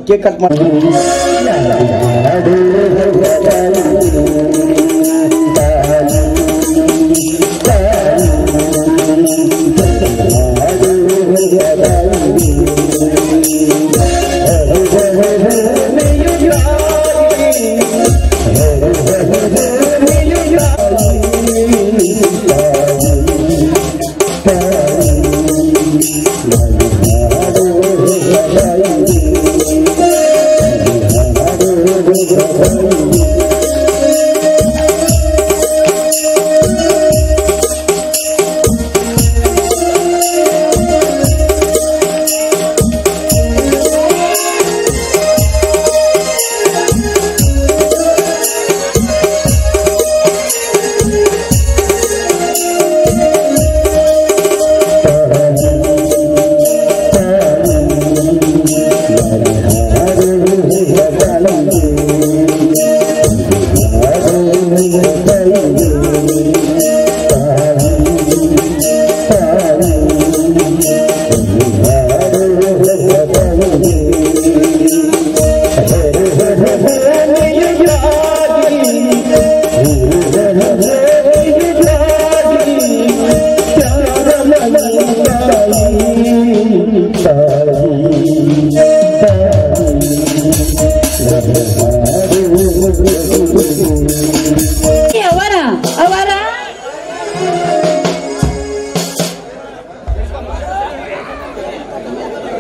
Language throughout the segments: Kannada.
ಕೇಕ್ ಕಟ್ ಮಾಡಿ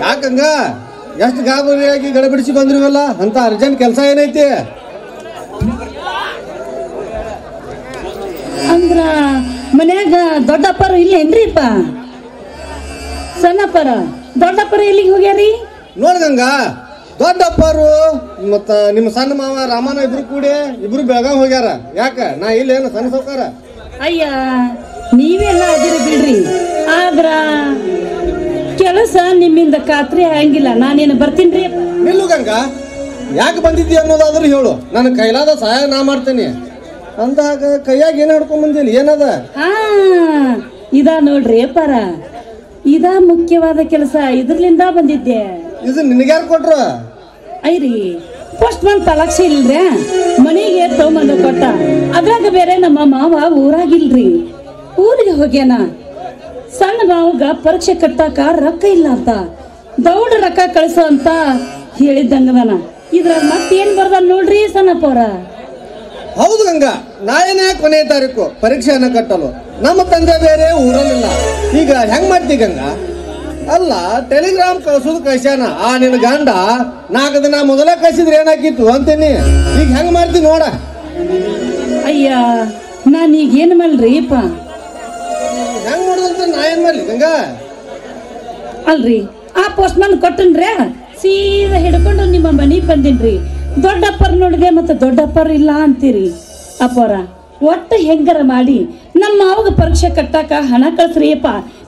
ಯಾಕಂಗ ಎಷ್ಟು ಗಾಬರಿಯಾಗಿ ಗಡಬಿಡಿಸಿ ಬಂದ್ರಿವಲ್ಲ ಅಂತ ಅರ್ಜೆಂಟ್ ಕೆಲಸ ಏನೈತಿ ಅಂದ್ರ ಮನ್ಯಾಗ ದೊಡ್ಡಪ್ಪರು ಇಲ್ಲೇನ್ರಿಪ್ಪ? ಸಣ್ಣಪ್ಪರ ದೊಡ್ಡಪ್ಪರ ಎಲ್ಲಿಗೆ ಹೋಗ್ಯಾರಿ? ನೋಡ್ಗಂಗ ದೊಡ್ಡಪ್ಪರು ಮತ್ತ ನಿಮ್ಮ ಸಣ್ಣ ಮಾವ ರಾಮನ ಇಬ್ರು ಬೆಳಗಾವ್ ಹೋಗ್ಯಾರ. ಯಾಕ ನಾ ಇಲ್ಲೇನು ಸಣ್ಣ ಸೌಕಾರ? ಅಯ್ಯ ನೀವೆಲ್ಲ ಅದಿರಿ ಬಿಡ್ರಿ, ಆದ್ರ ಕೆಲಸ ನಿಮ್ಮಿಂದ ಖಾತ್ರಿ ಆಗಂಗಿಲ್ಲ. ನಾನೇನು ಬರ್ತೀನ್ರಿ. ನಿಲ್ಲು ಗಂಗ, ಯಾಕೆ ಬಂದಿದ್ದಿ ಅನ್ನೋದಾದ್ರೂ ಹೇಳು, ನನ್ನ ಕೈಲಾದ ಸಹಾಯ ನಾ ಮಾಡ್ತೇನೆ. ಅಂದಾಗ ಕೈಯಾಗ ಏನ್ ಹಿಡ್ಕೊಂಡ್ ಬಂದಿಲ್ಲ, ಏನದ? ಹಾ ಇದ ನೋಡ್ರಿ ಅಪ್ಪಾರ, ಇದ ಮುಖ್ಯವಾದ ಕೆಲಸ. ಇದ್ರಲಿಂದ ಬಂದಿದ್ದೆ. ಇದು ನಿನಗ್ಯಾರು ಕೊಟ್ರು? ಐರಿ ಪೋಸ್ಟ್ ಮನ್ ತಲಾಕ್ಷ ಇಲ್ರಿ, ಮನೆಗೆ ತಗೊಂಬಂದು ಕೊಟ್ಟ. ಅದ್ರಾಗ ಬೇರೆ ನಮ್ಮ ಮಾವ ಊರಾಗಿಲ್ರಿ, ಊರಿಗೆ ಹೋಗ್ಯಾನ. ಸಣ್ಣ ಮಾವಗ ಪರೀಕ್ಷೆ ಕಟ್ಟಾಕ ರೊಕ್ಕ ಇಲ್ಲ ಅಂತ ದೌಡ್ ರೊಕ್ಕ ಕಳಿಸೋ ಅಂತ ಹೇಳಿದ್ದಂಗದಾನ. ಇದ್ರ ಮತ್ತೇನ್ ಬರ್ದ ನೋಡ್ರಿ ಸಣ್ಣಪ್ಪವ್ರ. ಹೌದು ಗಂಗಾ, ನಾಳೆನೇ ಕೊನೆ ತಾರೀಕು ಪರೀಕ್ಷೆಯನ್ನ ಕಟ್ಟಲು. ನಮ್ಮ ತಂದೆ ಬೇರೆ ಊರಲ್ಲಿಲ್ಲ. ಈಗ ಹೆಂಗ್ ಮಾಡ್ತಿ ಗಂಗಾ? ಅಲ್ಲ, ಟೆಲಿಗ್ರಾಮ್ ಕಳ್ಸೋದು ಕಳ್ಸ್ಯಾನ ಆ ನಿನ್ನ ಗಂಡ. 4 ದಿನ ಮೊದಲ ಕಳ್ಸಿದ್ರೆ ಏನಾಕಿತ್ತು ಅಂತೀನಿ. ಈಗ ಹೆಂಗ್ ಮಾಡ್ತಿ ನೋಡ. ಅಯ್ಯ ನಾನೀಗ ಏನ್ ಮಾಡ್ರಿಪ್ಪ? ಹೆಂಗ್ ಮಾಡೋದಂತ ನಾ ಏನ್ ಮಾಡ್ಲಿ ಗಂಗಾ? ಅಲ್ರಿ ಆ ಪೋಸ್ಟ್ ಮನ್ ಕೊಟ್ಟನ್ರಿ, ಸೀದಾ ಹಿಡ್ಕೊಂಡು ನಿಮ್ಮ ಮನಿಗ್ ಬಂದಿನ್ರಿ. ದೊಡ್ಡಪ್ಪರ್ ನೋಡಿದೆ ಮತ್ತೆ ದೊಡ್ಡಪ್ಪರ್ ಇಲ್ಲ ಅಂತೀರಿ. ಅಪ್ಪರ ಒಟ್ಟ ಹೆಂಗರ ಮಾಡಿ ನಮ್ಮ ಮಾವಗ ಪರೀಕ್ಷೆ ಕಟ್ಟಾಕ ಹಣ ಕಳ್ಸ್ರಿಯಪ್ಪ.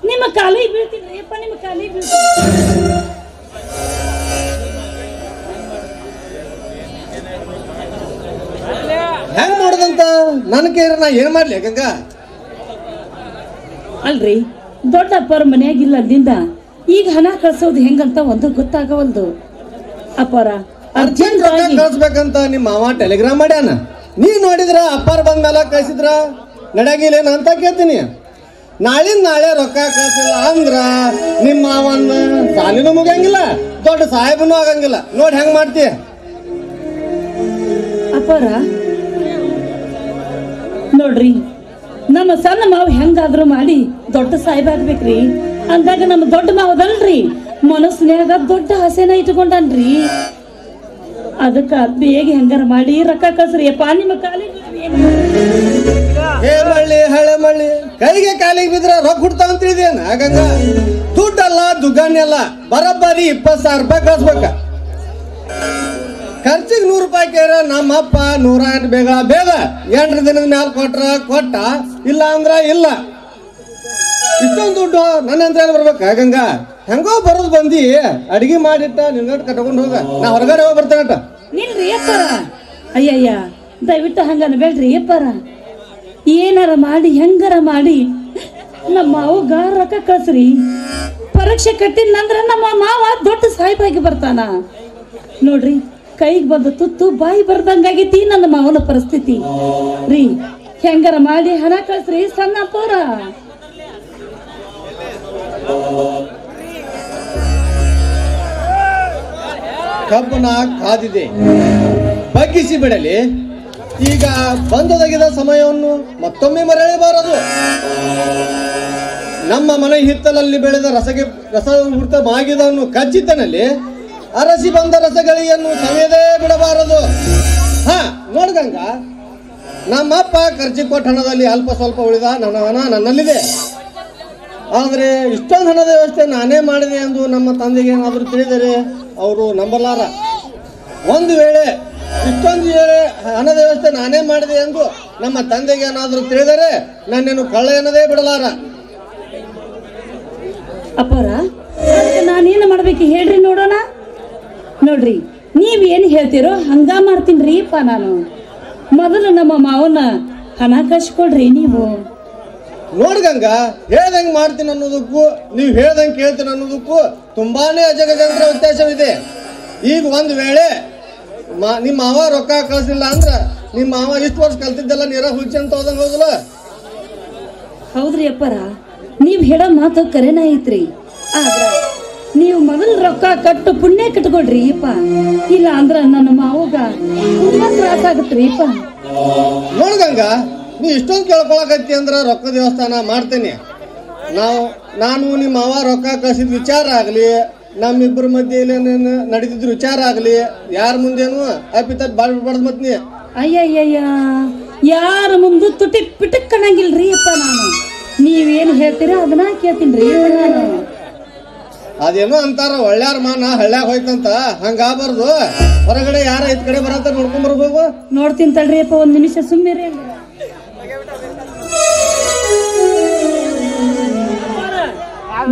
ನಿಮ್ಮ ಕಾಲಿಗೆ ಬೀಳ್ತೀನಿ ಅಪ್ಪ, ನಿಮ್ಮ ಕಾಲಿಗೆ ಬೀಳ್ತೀನಿ. ಹೆಂಗ್ ಮಾಡೋದಂತ ನನ್ ಕೇರ ನಾ ಏನ್ ಮಾಡ್ಲಿ ಗಂಗಾ? ಅಲ್ರಿ ದೊಡ್ಡಪ್ಪರ ಮನೆಯಾಗಿಲ್ಲದಿಂದ ಈಗ ಹಣ ಕಳ್ಸೋದು ಹೆಂಗಂತ ಒಂದು ಗೊತ್ತಾಗವಲ್ದು. ಅಪ್ಪರ ಅರ್ಜೆಂಟ್ ರೊಕ್ಕ ಕಳ್ಸ್ಬೇಕಂತ ನಿಮ್ಮ ಮಾವ ಟೆಲಿಗ್ರಾಮ್ ಮಾಡ್ಯಾನ. ನೀ ನೋಡಿದ್ರ ಅಪ್ಪಾರ ಬಂದ್ಮೇಲೆ ಕಳ್ಸಿದ್ರ ನಡೆಯಾಗಿಲ್ಲೇನ ಅಂತ ಕೇಳ್ತೀನಿ. ನಾಳೆ ರೊಕ್ಕ ಕಳ್ಸಿಲ್ಲ ಅಂದ್ರ ನಿಮ್ಮ ಮಾವನ್ನ ಸಾಲಿನೂ ಮುಗಿಯಂಗಿಲ್ಲ, ದೊಡ್ಡ ಸಾಹೇಬನೂ ಆಗಂಗಿಲ್ಲ. ನೋಡಿ ಹೆಂಗ್ ಮಾಡ್ತಿ? ಅಪ್ಪರ ನೋಡ್ರಿ, ನಮ್ಮ ಸಣ್ಣ ಮಾವ ಹೆಂಗಾದ್ರೂ ಮಾಡಿ ದೊಡ್ಡ ಸಾಹೇಬ ಆಗ್ಬೇಕ್ರಿ. ಅಂದಾಗ ನಮ್ಮ ದೊಡ್ಡ ಮಾವದಲ್ರಿ ಮನಸ್ನ್ಯಾಗ ದೊಡ್ಡ ಆಸೆನ ಇಟ್ಕೊಂಡನ್ರಿ. ಅದಕ್ಕ ಬೇಗ ಹೆಂಗಾರ ಮಾಡಿ ರೊಕ್ಕ ಕಳ್ಸ್ರಿ ಅಪ್ಪ, ನಿಮ್ಮ ಕಾಲಿಗೆ ಹಳೆ ಮಳ್ಳಿ ಕೈಗೆ ಕಾಲಿಗೆ ಬಿದ್ರ ರೊಕ್ಕ ಹುಡ್ತಾವ ಅಂತ ತಿಳಿದೇನ? ಆಗಂಗ ದುಡ್ಡಲ್ಲ ದುಗ್ಗಾಣಿ ಅಲ್ಲ, ಬರೋಬ್ಬರಿ 20,000 ರೂಪಾಯಿ ಕಳ್ಸ್ಬೇಕ. ಖರ್ಚಿಗೆ 100 ರೂಪಾಯಿ ಕೇರ ನಮ್ಮಪ್ಪ 108 ಬೇಗ 8 ದಿನದ ಮ್ಯಾಲ ಕೊಟ್ಟ, ಇಲ್ಲ ಅಂದ್ರ ಇಲ್ಲ. ಇಷ್ಟೊಂದು ದುಡ್ಡು ನನ್ನ ಅಂತ ಬರ್ಬೇಕ ಗಂಗಾ? ಹೆಂಗೋ ಬರೋದು ಬಂದಿ, ಅಡಿಗೆ ಮಾಡಿಟ್ಟ ನಿನ್ಗಟ್ಟು ಕಟ್ಕೊಂಡು ಹೋಗ, ನಾ ಹೊರಗಡೆ ಹೋಗಿ ಬರ್ತೇನಟ. ನಿಲ್ರಿ ಅಪ್ಪಾರ. ಅಯ್ಯಯ್ಯ ದಯವಿಟ್ಟು ಹಂಗ ಅನ್ಬೇಡ್ರಿ ಅಪ್ಪಾರ. ಏನಾರ ಮಾಡಿ ಹೆಂಗಾರ ಮಾಡಿ ನಮ್ಮ ಮಾವಗ ರೊಕ್ಕ ಕಳ್ಸ್ರಿ. ಪರೀಕ್ಷೆ ಕಟ್ಟಿದ್ನಂದ್ರ ನಮ್ಮ ಮಾವ ದೊಡ್ಡ ಸಾಹಿಬಾಗಿ ಬರ್ತಾನ ನೋಡ್ರಿ. ಕೈಗೆ ಬಂದ ತುತ್ತು ಬಾಯಿ ಬರ್ದಂಗಾಗೈತಿ ನನ್ನ ಮಾವನ ಪರಿಸ್ಥಿತಿ ರೀ. ಹೆಂಗಾರ ಮಾಡಿ ಹಣ ಕಳ್ಸ್ರಿ ಸಣ್ಣ ಅಪ್ಪವ್ರ. ಕಬ್ಬನ ಕಾದಿದೆ, ಬಗ್ಗಿಸಿ ಬಿಡಲಿ. ಈಗ ಬಂದೊದಗಿದ ಸಮಯವನ್ನು ಮತ್ತೊಮ್ಮೆ ಮರಳಬಾರದು. ನಮ್ಮ ಮನೆ ಹಿತ್ತಲಲ್ಲಿ ಬೆಳೆದ ರಸವೃತ ಮಾಗಿದನ್ನು ಕಚ್ಚಿತನಲ್ಲಿ ಅರಸಿ ಬಂದ ರಸಗಳಿಯನ್ನು ಸವೆಯದೇ ಬಿಡಬಾರದು. ನೋಡ್ಗಂಗ, ನಮ್ಮಪ್ಪ ಖರ್ಚಿ ಕೊಟ್ಟ ಹಣದಲ್ಲಿ ಅಲ್ಪ ಸ್ವಲ್ಪ ಉಳಿದ ನನ್ನ ಹಣ ನನ್ನಲ್ಲಿದೆ. ಆದರೆ ಇಷ್ಟೊಂದು ಹಣದ ವ್ಯವಸ್ಥೆ ನಾನೇ ಮಾಡಿದೆ ಎಂದು ನಮ್ಮ ತಂದೆಗೆ ಏನಾದರೂ ತಿಳಿದರೆ ಅವರು ನಂಬಲಾರ. ಒಂದು ವೇಳೆ ಇಷ್ಟೊಂದು ಹಣದ ವ್ಯವಸ್ಥೆ ನಾನೇ ಮಾಡಿದೆ ಎಂದು ನಮ್ಮ ತಂದೆಗೆ ಏನಾದರೂ ತಿಳಿದರೆ ನನ್ನನ್ನು ಕಳ್ಳ ಎನ್ನದೇ ಬಿಡಲಾರ. ಅಪ್ಪರ ನಾನೇನು ಮಾಡ್ಬೇಕು ಹೇಳ್ರಿ ನೋಡೋಣ. ನೋಡ್ರಿ, ನೀವೇನು ಹೇಳ್ತೀರೋ ಹಂಗ ಮಾಡ್ತೀನ್ರಿ ಅಪ್ಪ. ನಾನು ಮೊದಲು ನಮ್ಮ ಮಾವನ ಹಣ ಕಳ್ಸಿಕೊಡ್ರಿ ನೀವು. ನೋಡ್ಗಂಗ, ಹೇಳ್ದಂಗೆ ಮಾಡ್ತೀನಿ ಅನ್ನೋದಕ್ಕೂ ನೀವು ಹೇಳ್ದಂಗೆ ಕೇಳ್ತೀನಿ ಅನ್ನೋದಕ್ಕೂ ತುಂಬಾನೇ ಅಜಗಜಾಂತರ ವ್ಯತ್ಯಾಸವಿದೆ. ಈಗ ಒಂದು ವೇಳೆ ನಿಮ್ಮ ಮಾವ ರೊಕ್ಕ ಕಳ್ಸಿಲ್ಲ ಅಂದ್ರ ನಿಮ್ಮ ಮಾವ ಇಷ್ಟು ವರ್ಷ ಕಲ್ತಿದ್ದೆಲ್ಲ ನೀರ ಹುಚ್ಚಿ ಅಂತ ಹೋದಂಗೆ ಹೋಗಲ್ಲ. ಹೌದ್ರಿ ಅಪ್ಪರ, ನೀವ್ ಹೇಳೋ ಮಾತು ಕರೆನ ಐತ್ರಿ. ಆದ್ರ ನೀವು ಮೊದಲು ರೊಕ್ಕ ಕಟ್ಟು ಪುಣ್ಯ ಕಟ್ಕೊಡ್ರಿ ಅಪ್ಪ. ಇಲ್ಲ ಅಂದ್ರ ನನ್ನ ಮಾವಗ ತುಂಬಾ ತ್ರಾಸ ಆಗತ್ರಿ ಅಪ್ಪ. ನೋಡ್ಗಂಗ, ನೀ ಇಷ್ಟೊಂದು ಕೇಳ್ಕೊಳಕತ್ತಿ ಅಂದ್ರ ರೊಕ್ಕ ದೇವಸ್ಥಾನ ಮಾಡ್ತೇನೆ. ನಾನು ನಿಮ್ಮ ಮಾವ ರೊಕ್ಕ ಕಳ್ಸಿದ ವಿಚಾರ ಆಗಲಿ, ನಮ್ಮಿಬ್ಬರ ಮಧ್ಯೆ ನಡೆದಿದ್ರ ವಿಚಾರ ಆಗಲಿ, ಯಾರ ಮುಂದೇನು ಅಪಿತತ್ ಬಾಳ್ಬಿಡ್ಬಾರ್ದು. ಮತ್ ನೀ ಅಯ್ಯಯ್ಯಯ್ಯ, ಯಾರ ಮುಂದೆ ತುಟಿ ಪಿಟಕ್ ಅನ್ನಂಗಿಲ್ರಿ ಅಪ್ಪ. ನಾನು ನೀವೇನು ಹೇಳ್ತೀರ ಅದನ್ನ ಕೇಳ್ತೀನ್ರಿ ನಾನು. ಅದೇನೋ ಅಂತಾರ, ಒಳ್ಳ್ಯಾರ ಮಾನ ಹಳ್ಳ್ಯಾಗ ಹೋಯ್ತಂತ. ಹಂಗಾಗಬಾರ್ದು. ಹೊರಗಡೆ ಯಾರ ಐತ್ ಕಡೆ ಬರತ್ತ ನೋಡ್ಕೊಂಡ್ ಬರ್ಬೇಕು. ನೋಡ್ತೀನಿ ತಡ್ರಿ ಅಪ್ಪ, ಒಂದ್ ನಿಮಿಷ ಸುಮ್ಮನೆ.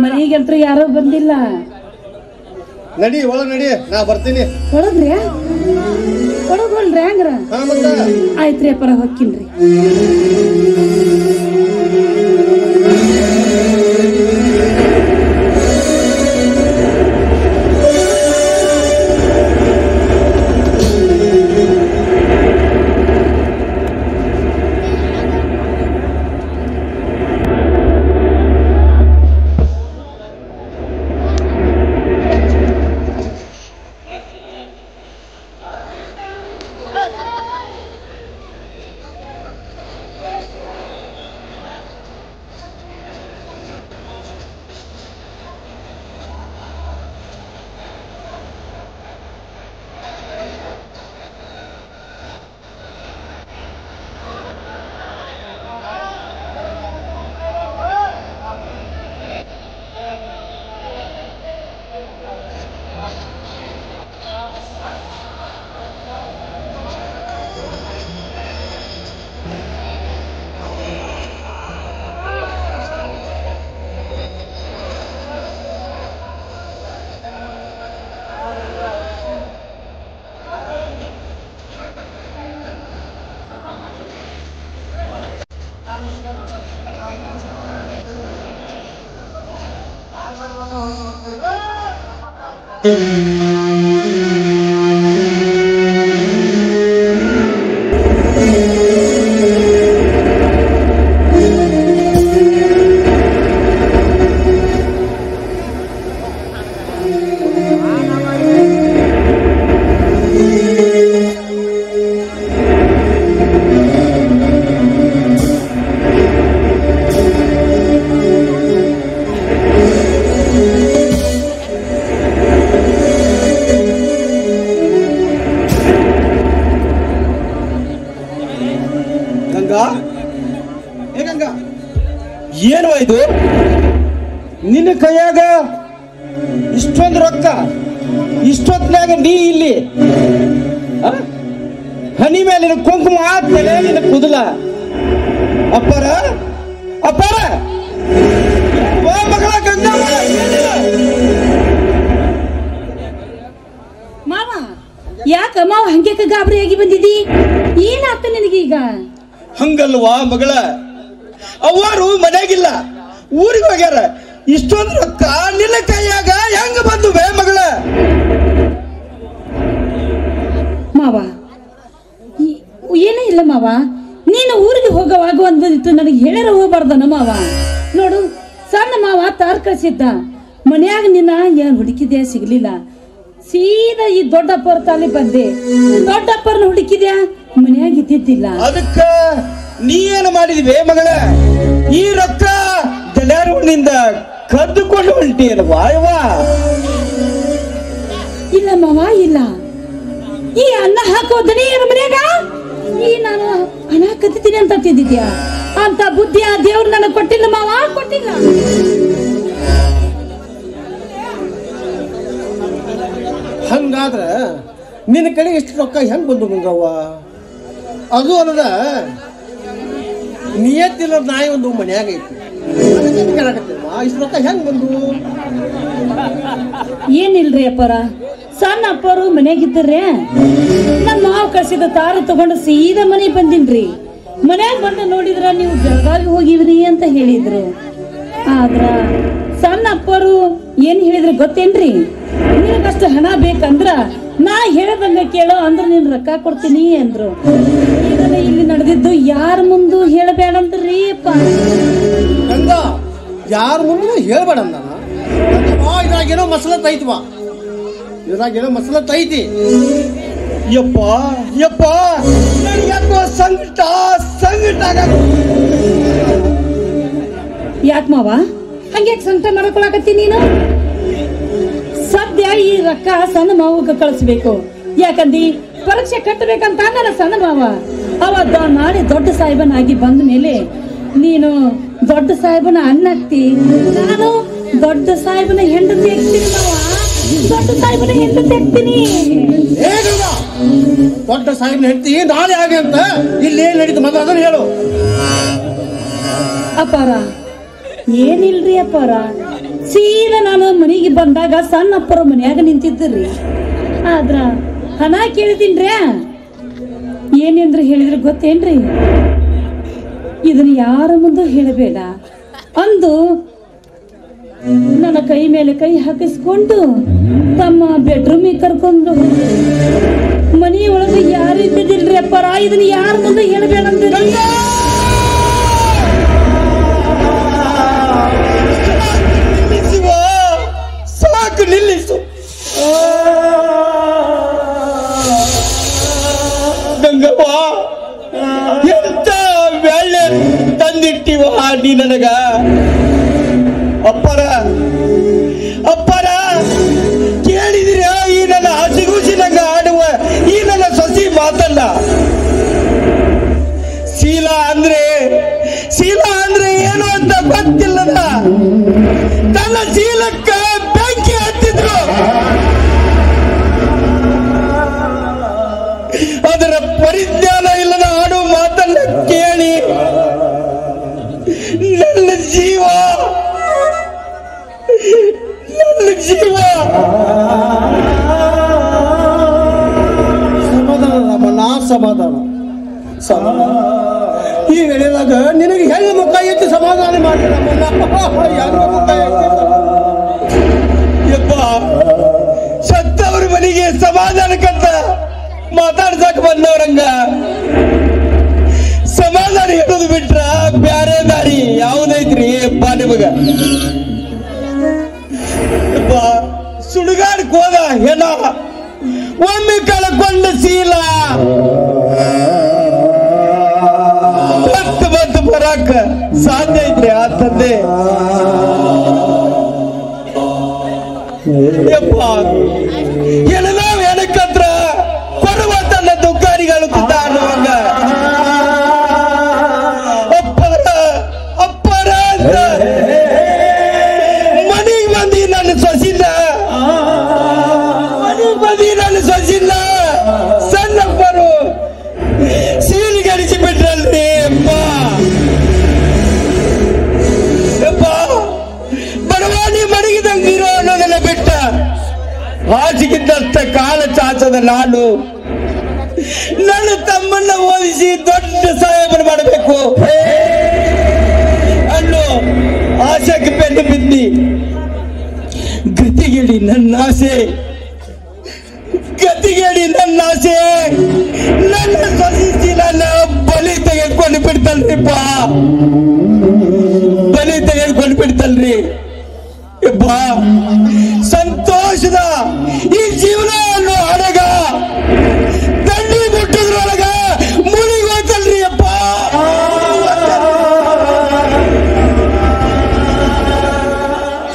ಮನೆಗಂತೂ ಯಾರೋ ಬಂದಿಲ್ಲ. ನಡಿ ಒಳಗ್ ನಡಿ, ನಾ ಬರ್ತೀನಿ. ಒಳಗ್ರಿ ಒಳಗೋಲ್ರಿ ಹಂಗ್ರ? ಆಯ್ತ್ರಿ ಅಪ್ಪರ, ಹೊಕ್ಕಿನ್ರಿ. ಏನು ಇದು? ನಿನ್ನ ಕೈಯಾಗ ಇಷ್ಟೊಂದು ರೊಕ್ಕ, ಇಷ್ಟೊತ್ತಿನಾಗ ನೀ ಇಲ್ಲಿ ಹನಿ ಮೇಲಿನ ಕುಂಕುಮ, ತಲೆಯಲ್ಲಿನ ಕೂದಲ. ಅಪ್ಪರ ಅಪ್ಪರ, ಮಗಳ ಮಾವ ಯಾಕ ಮಾವ ಹಂಗ್ಯಾಕ ಗಾಬರಿಯಾಗಿ ಬಂದಿದಿ? ಏನಾತ ನಿನಗೀಗ? ಹಂಗಲ್ವಾ ಮಗಳ, ಅವರು ಮನೆಯಾಗಿಲ್ಲ, ಊರಿಗೆ ಹೋಗ್ಯಾರ. ಇಷ್ಟೊಂದು ರೊಕ್ಕ ನಿನ್ನ ಕೈಯಾಗ ಹೆಂಗ ಬಂದುವೆ ಮಗಳ? ಮಾವ ಏನೇ ಇಲ್ಲ ಮಾವ, ನೀನು ಊರಿಗೆ ಹೋಗುವಾಗ ಒಂದಿತ್ತು ನನಗೆ ಹೇಳ್ಯಾರ ಹೋಗ್ಬಾರ್ದನ ಮಾವ. ನೋಡು, ಸಣ್ಣ ಮಾವ ತಾರ್ ಕಳ್ಸಿದ್ದ, ಮನ್ಯಾಗ ನಿನ್ನ ಏನ್ ಹುಡುಕಿದ್ಯಾ ಸಿಗ್ಲಿಲ್ಲ, ಸೀದಾ ಈ ದೊಡ್ಡಪ್ಪರ ತಾಲಿ ಬಂದೆ. ದೊಡ್ಡಪ್ಪರನ್ನ ಹುಡುಕಿದ್ಯಾ, ಮನ್ಯಾಗ ಇದ್ದಿದ್ದಿಲ್ಲ. ಅದಕ್ಕ ನೀ ಏನು ಮಾಡಿದ್ವಿ ಮಗಳ? ಈ ರೊಕ್ಕ ಜನರಿಂದ ಕದ್ದುಕೊಂಡು ಹೊಂಟಿಯಲ್ವಾ? ಇಲ್ಲ ಮಾವ, ಇಲ್ಲ. ಈ ಅನ್ನ ಹಾಕೋ ದಣಿಯರ ಮನ್ಯಾಗ ಈ ನಾನು ಹಣ ಕತ್ತೀನಿ ಅಂತ ತಿಂದಿದ್ಯಾ? ಅಂತ ಬುದ್ಧಿಯ ದೇವ್ರು ನನಗೆ ಕೊಟ್ಟಿಲ್ಲ ಮಾವ, ಕೊಟ್ಟಿಲ್ಲ. ಹಂಗಾದ್ರ ನಿನ್ನ ಕಡೆ ಎಷ್ಟು ರೊಕ್ಕ ಹೆಂಗ್ ಬಂದು ಗಂಗವ್ವ? ಅದು ಅಲ್ಲದ ನಿಯತ್ತಿಲ್ಲ ನಾಯಿ ಒಂದು ಮನ್ಯಾಗ ಐತಿ, ಇಷ್ಟು ರೊಕ್ಕ ಹೆಂಗ್ ಬಂದು? ಏನಿಲ್ರಿ ಅಪ್ಪರ, ಸಣ್ಣ ಅಪ್ಪರು ಮನೆಯಾಗಿದ್ದರ್ರೆ ನಮ್ಮ ಮಾವ ಕಳ್ಸಿದ ತಾರು ತಗೊಂಡು ಸೀದಾ ಮನೆ ಬಂದಿನ್ರಿ. ಮನ್ಯಾಗ ಬಂದು ನೋಡಿದ್ರ ನೀವು ಬೆಳಗಾವಿ ಹೋಗಿದ್ರಿ ಅಂತ ಹೇಳಿದ್ರು. ಆದ್ರ ಸಣ್ಣ ಅಪ್ಪರು ಏನ್ ಹೇಳಿದ್ರು ಗೊತ್ತೇನ್ರಿ? ನಿನಗಷ್ಟು ಹಣ ಬೇಕಂದ್ರ ನಾ ಹೇಳದಂಗ ಕೇಳೋ ಅಂದ್ರ ನೀನ್ ರೊಕ್ಕ ಕೊಡ್ತೀನಿ ಅಂದ್ರು. ಇದನ್ನ ಇಲ್ಲಿ ನಡೆದಿದ್ದು ಯಾರ ಮುಂದು ಹೇಳಬೇಡಂದ್ರಿ ಅಪ್ಪ. ಗಂಗ, ಯಾರ ಮುಂದೆ ಹೇಳ್ಬೇಡ ನಾನು. ಇದ್ರಾಗೇನೋ ಮಸಲ ತೈತ್ವಾ, ಇದ್ರಾಗೇನೋ ಮಸಲ ತೈತಿ. ಯಪ್ಪ ಯಪ್ಪ, ಯಾಕೋ ಸಂಕಟ ಯಾಕ ಮಾವ ಹಂಗ್ಯಾಕ್ ಸಂಕಟ ಮಾಡ್ಕೊಳಕತ್ತಿ ನೀನು? ಸದ್ಯ ಈ ರೊಕ್ಕ ಸಣ್ಣ ಮಾವಗ ಕಳಿಸ್ಬೇಕು. ಯಾಕಂದಿ ಪರೀಕ್ಷೆ ಕಟ್ಟಬೇಕಂತ ನನ್ನ ಸಣ್ಣ ಮಾವ. ಅವತ್ತ ನಾಳೆ ದೊಡ್ಡ ಸಾಹೇಬನಾಗಿ ಬಂದ ಮೇಲೆ ನೀನು ದೊಡ್ಡ ಸಾಹೇಬನ ಅಣ್ಣಾಗ್ತಿ, ನಾನು ದೊಡ್ಡ ಸಾಹೇಬನ ಹೆಂಡತಿ ಆಗ್ತೀನಿ ಮಾವ. ದೊಡ್ಡ ಸಾಹೇಬನ ಹೆಂಡತಿ ಆಗ್ತೀನಿ. ದೊಡ್ಡ ಸಾಹೇಬನ ಹೆಂಡತಿ ನಾಳೆ ಹಾಗೆ ಅಂತ ಇಲ್ಲಿ ಏನ್ ನಡೀತು ಮೊದಲು ಅದನ್ನ ಹೇಳು. ಅಪ್ಪಾರ ಏನಿಲ್ರಿ ಅಪ್ಪಾರ, ಸೀದಾ ನಾನು ಮನೆಗೆ ಬಂದಾಗ ಸಣ್ಣ ಅಪ್ಪರ ಮನ್ಯಾಗ ನಿಂತಿದ್ರಿ. ಆದ್ರ ಹಣ ಕೇಳಿದೀನ್ರಿ. ಏನೇನ್ರಿ ಹೇಳಿದ್ರೆ ಗೊತ್ತೇನ್ರಿ? ಇದನ್ನ ಯಾರ ಮುಂದೆ ಹೇಳಬೇಡ ಅಂದು ನನ್ನ ಕೈ ಮೇಲೆ ಕೈ ಹಾಕಿಸ್ಕೊಂಡು ತಮ್ಮ ಬೆಡ್ರೂಮಿಗೆ ಕರ್ಕೊಂಡು ಮನೆಯೊಳಗೆ ಯಾರು ಇದ್ದಿದ್ದಿಲ್ರಿ ಅಪ್ಪಾರ. ಇದನ್ನ ಯಾರ ಮುಂದೆ ಹೇಳಬೇಡ ಅಂದ್ರಿ. ಸಾಕು, ನಿಲ್ಲಿಸು ಗಂಗವ್ವ. ಎಂತ ಬೆಳ್ಳೆ ತಂದಿಟ್ಟಿವ ನೀ ನನಗ. ಅಪ್ಪರ ಕೇಳಿದಿರ ಈ ನನ್ನ ಹಸಿಗುಸಿನಂಗ ಆಡುವ ಈ ನನ್ನ ಸಸಿ ಮಾತಲ್ಲ. ಶೀಲ ಅಂದ್ರೆ ಏನು ಅಂತ ಗೊತ್ತಿಲ್ಲದ ತನ್ನ ಶೀಲಕ್ಕ ಬೆಂಕಿ ಹತ್ತಿದ್ರು. ಅದರ ಪರಿಜ್ಞಾನ ಇಲ್ಲದ ಆಡುವ ಮಾತನ್ನ ಕೇಳಿ ನನ್ನ ಜೀವ ಸಮಾಧಾನ ಈ ವೇಳೆದಾಗ ನಿನಗೆ ಹೆಂಗ ಮುಖ ಎತ್ತಿ ಸಮಾಧಾನ ಮಾಡಿ ಯಪ್ಪ, ಸತ್ತವ್ರ ಮನೆಗೆ ಸಮಾಧಾನಕ್ಕಂತ ಮಾತಾಡ್ಸಕ್ ಬಂದವ್ರಂಗ ಸಮಾಧಾನ ಹೇಳೋದು ಬಿಟ್ರ ಬ್ಯಾರೆ ದಾರಿ ಯಾವ್ದೈತ್ರಿ ಯಪ್ಪ ನಿಮಗ? ಯಪ್ಪ, ಸುಡುಗಾಡಕ್ ಹೋದ ಹೆಣ ಒಮ್ಮೆ ಕಳ್ಕೊಂಡ ಶೀಲ ಮತ್ತೆ ಬರಾಕ ಸಾಧ್ಯ ಐತ್ರಿ ಆ ತಂದೆ? ಯಪ್ಪ, ಏನದಾವ್ ಏನಕ್ಕಂದ್ರ ಕೊಡುವ ತನ್ನ ದುಃಖಾರಿಗಳು ಅನ್ನುವಂಗ ಅಪ್ಪರ ಅಂತ ಮನೆಗೆ ಬಂದಿ ನನ್ನ ಸೊಸಿಲ್ಲ, ಸೊಸಿಲ್ಲ ಸಣ್ಣಪ್ಪರು ಸೀಲಿಗಡಿಸಿ ಬಿಟ್ರಲ್ರಿ ಅಪ್ಪ. ಬಡವಾಡಿ ಮಡಗಿದಂಗಿರೋ ಅನ್ನೋದೆಲ್ಲ ಬಿಟ್ಟ ಹಾಸಿಗಿದ್ದಷ್ಟ ನಾನು ನನ್ನ ತಮ್ಮನ್ನ ಓದಿಸಿ ದೊಡ್ಡ ಸಾಹೇಬನ ಮಾಡಬೇಕು ಅನ್ನೋ ಆಸೆಗೆ ಬೆನ್ನು ಬಿದ್ದಿ ಗತಿಗೇಡಿ ನನ್ನ ಆಸೆ ನನ್ನ ಸೊಸಿ ನನ್ನ ಬಲಿ ತೆಗೆದುಕೊಂಡು ಬಿಡ್ತಲ್ರಿಪ್ಪ ಯಪ್ಪಾ ಸಂತೋಷದ ಈ ಜೀವನ ಅನ್ನೋ ಹಡಗ ದಂಡಿ ಮುಟ್ಟದ್ರೊಳಗ ಮುಳುಗಿ ಹೋಯ್ತಲ್ರಿ ಅಪ್ಪ.